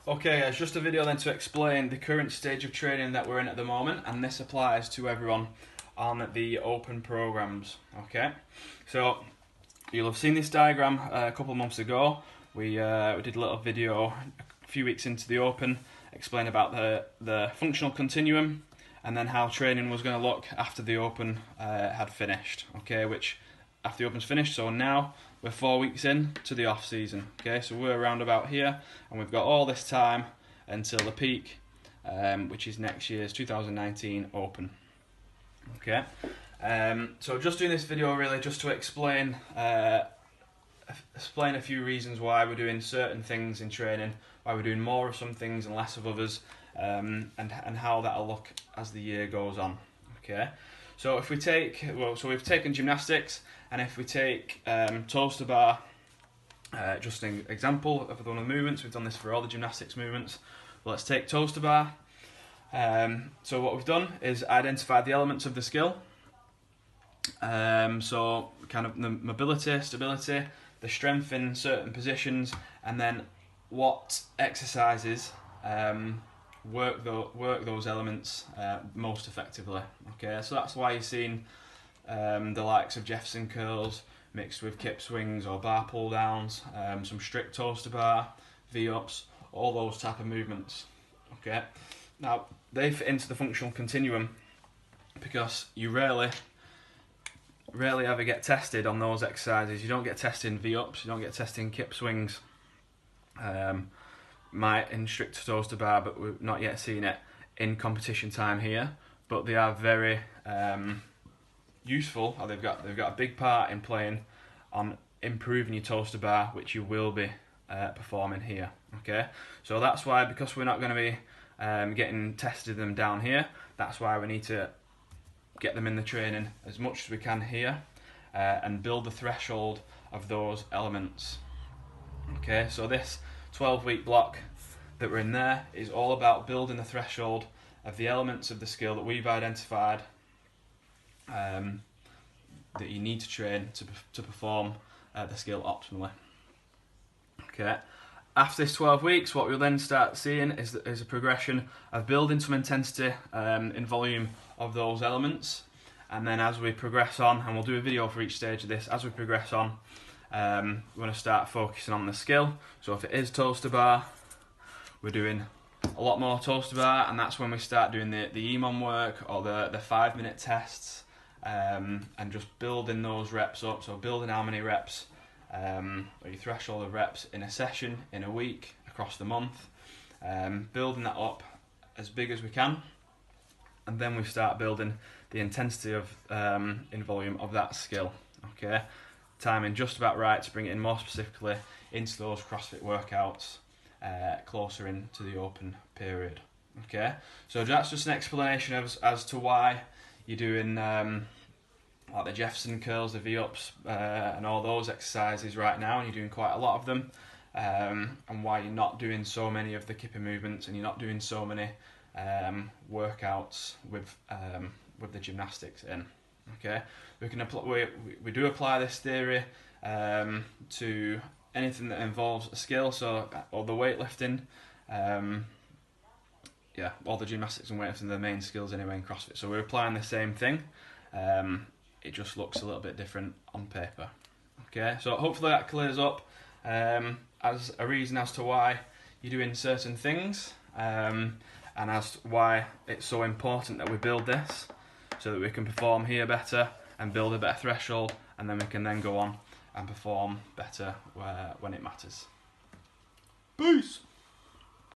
Okay, it's just a video then to explain the current stage of training that we're in at the moment, and this applies to everyone on the open programs. Okay, so you'll have seen this diagram a couple of months ago. We did a little video a few weeks into the open, explain about the functional continuum and then how training was going to look after the open had finished. Okay, which after the open's finished, so now we're 4 weeks in to the off season. Okay, so we're around about here, and we've got all this time until the peak, which is next year's 2019 Open. Okay, so just doing this video really just to explain a few reasons why we're doing certain things in training, why we're doing more of some things and less of others, and how that'll look as the year goes on. Okay, so if we take, so we've taken gymnastics, and if we take toaster bar, just an example of one of the movements, we've done this for all the gymnastics movements. Well, let's take toaster bar. So what we've done is identified the elements of the skill. So kind of the mobility, stability, the strength in certain positions, and then what exercises work those elements most effectively. Okay, so that's why you're seeing the likes of Jefferson curls mixed with kip swings or bar pull downs, some strict toaster bar, V-ups, all those type of movements. Okay, now they fit into the functional continuum because you rarely ever get tested on those exercises. You don't get tested in V-ups, you don't get tested in kip swings, might in strict toaster bar, but we've not yet seen it in competition time here. But they are very useful, or they've got a big part in playing on improving your toaster bar, which you will be performing here. Okay, so that's why, because we're not going to be getting tested them down here, that's why we need to get them in the training as much as we can here, and build the threshold of those elements. Okay, so this 12-week block that we're in there is all about building the threshold of the elements of the skill that we've identified that you need to train to perform the skill optimally. Okay, after this 12 weeks, what we'll then start seeing is a progression of building some intensity in volume of those elements, and then as we progress on, and we'll do a video for each stage of this, as we progress on, we're going to start focusing on the skill. So if it is toaster bar, we're doing a lot more toaster bar, and that's when we start doing the EMOM work or the 5-minute tests, and just building those reps up. So building how many reps, or your threshold of reps in a session, in a week, across the month, building that up as big as we can, and then we start building the intensity of in volume of that skill. Okay, timing just about right to bring it in more specifically into those CrossFit workouts closer into the open period. Okay, so that's just an explanation as to why you're doing like the Jefferson curls, the V-ups, and all those exercises right now, and you're doing quite a lot of them, and why you're not doing so many of the kipping movements, and you're not doing so many workouts with the gymnastics in. Okay, we do apply this theory to anything that involves a skill, so all the weightlifting, yeah, all the gymnastics and weightlifting are the main skills anyway in CrossFit. So we're applying the same thing. It just looks a little bit different on paper. Okay, so hopefully that clears up as a reason as to why you're doing certain things, and as to why it's so important that we build this so that we can perform here better and build a better threshold, and then we can then go on and perform better when it matters. Peace!